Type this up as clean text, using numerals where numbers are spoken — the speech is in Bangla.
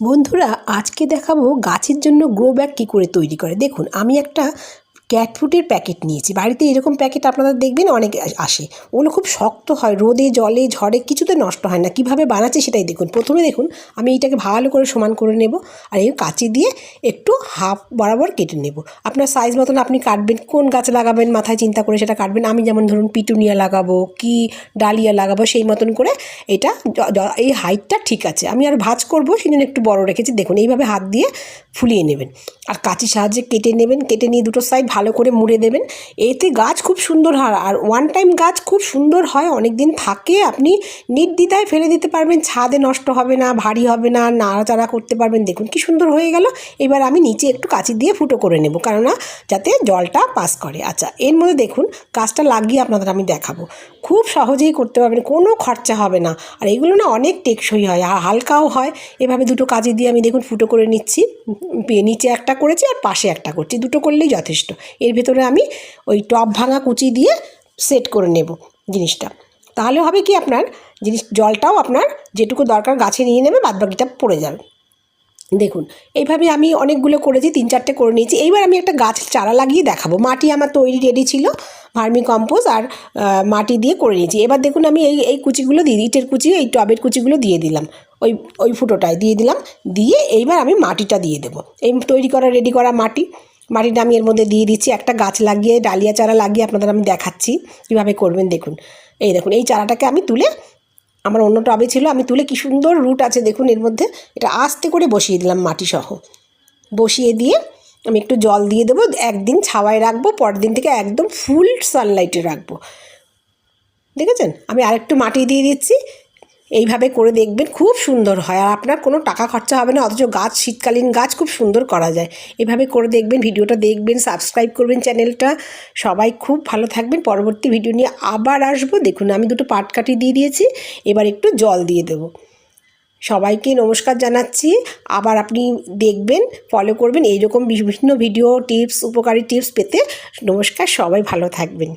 বন্ধুরা আজকে দেখাবো গাছের জন্য গ্রো ব্যাগ কী করে তৈরি করে। দেখুন আমি একটা ক্যাট ফুডের প্যাকেট নিয়েছি। বাড়িতে এরকম প্যাকেট আপনারা দেখবেন অনেক আসে। ওগুলো খুব শক্ত হয়, রোদে জলে ঝড়ে কিছুতে নষ্ট হয় না। কীভাবে বানাচ্ছে সেটাই দেখুন। প্রথমে দেখুন আমি এইটাকে ভালো করে সমান করে নেব, আর এই কাঁচি দিয়ে একটু হাফ বরাবর কেটে নেব। আপনার সাইজ মতন আপনি কাটবেন, কোন গাছ লাগাবেন মাথায় চিন্তা করে সেটা কাটবেন। আমি যেমন ধরুন পিটুনিয়া লাগাবো কি ডালিয়া লাগাবো সেই মতন করে এটা এই হাইটটা ঠিক আছে। আমি আর ভাঁজ করবো সেই জন্য একটু বড় রেখেছি। দেখুন এইভাবে হাত দিয়ে ফুলিয়ে নেবেন আর কাঁচির সাহায্যে কেটে নেবেন। কেটে নিয়ে দুটো সাইড ভালো করে মুড়ে দেবেন। এতে গাছ খুব সুন্দর হয়, আর ওয়ান টাইম গাছ খুব সুন্দর হয়, অনেক দিন থাকে। আপনি নির্দ্বিধায় ফেলে দিতে পারবেন, ছাদে নষ্ট হবে না, ভারী হবে না, নাড়াচাড়া করতে পারবেন। দেখুন কি সুন্দর হয়ে গেল। এবার আমি নিচে একটু কাঁচি দিয়ে ফুটো করে নেব, কেননা যাতে জলটা পাস করে। আচ্ছা, এর মধ্যে দেখুন কাজটা লাগিয়ে আপনাদের আমি দেখাবো। খুব সহজেই করতে পারবেন, কোনো খরচা হবে না। আর এগুলো না অনেক টেকসই হয়, হালকাও হয়। এভাবে দুটো কাঁচি দিয়ে আমি দেখুন ফুটো করে নিচ্ছি। নিচে একটা করেছি আর পাশে একটা করছি, দুটো করলেই যথেষ্ট। এর ভেতরে আমি ওই টপ ভাঙা কুচি দিয়ে সেট করে নেব জিনিসটা। তাহলে হবে কি আপনার জলটাও আপনার যেটুকু দরকার গাছে নিয়ে নেবে, বাদবাকিটা পড়ে যাবে। দেখুন এইভাবে আমি অনেকগুলো করেছি, 3-4টে করে নিয়েছি। এইবার আমি একটা গাছ চারা লাগিয়ে দেখাবো। মাটি আমার তৈরি রেডি ছিল, ভার্মি কম্পোস্ট আর মাটি দিয়ে করে নিয়েছি। এবার দেখুন আমি এই কুচিগুলো দিয়ে ইটের কুচি, এই টবের কুচিগুলো দিয়ে দিলাম, ওই ফুটোটায় দিয়ে দিলাম। দিয়ে এইবার আমি মাটিটা দিয়ে দেবো, এই তৈরি করা রেডি করা মাটিটা আমি এর মধ্যে দিয়ে দিচ্ছি। একটা গাছ লাগিয়ে ডালিয়া চারা লাগিয়ে আপনাদের আমি দেখাচ্ছি কীভাবে করবেন। দেখুন এই চারাটাকে আমি তুলে, আমার অন্য টবে ছিল, আমি তুলে কি সুন্দর রুট আছে দেখুন এর মধ্যে। এটা আস্তে করে বসিয়ে দিলাম মাটি সহ। বসিয়ে দিয়ে আমি একটু জল দিয়ে দেবো, একদিন ছাওয়ায় রাখবো, পরের দিন থেকে একদম ফুল সানলাইটে রাখবো। দেখেছেন আমি আরেকটু মাটি দিয়ে দিচ্ছি। এইভাবে করে দেখবেন খুব সুন্দর হয়, আর আপনার কোনো টাকা খরচা হবে না, অথচ গাছ শীতকালীন গাছ খুব সুন্দর করা যায়। এভাবে করে দেখবেন, ভিডিওটা দেখবেন, সাবস্ক্রাইব করবেন চ্যানেলটা। সবাই খুব ভালো থাকবেন। পরবর্তী ভিডিও নিয়ে আবার আসবো। দেখুন আমি দুটো পাটকাঠি দিয়ে দিয়েছি, এবার একটু জল দিয়ে দেবো। সবাইকে নমস্কার জানাচ্ছি। আবার আপনি দেখবেন, ফলো করবেন এইরকম বিভিন্ন ভিডিও টিপস, উপকারী টিপস পেতে। নমস্কার, সবাই ভালো থাকবেন।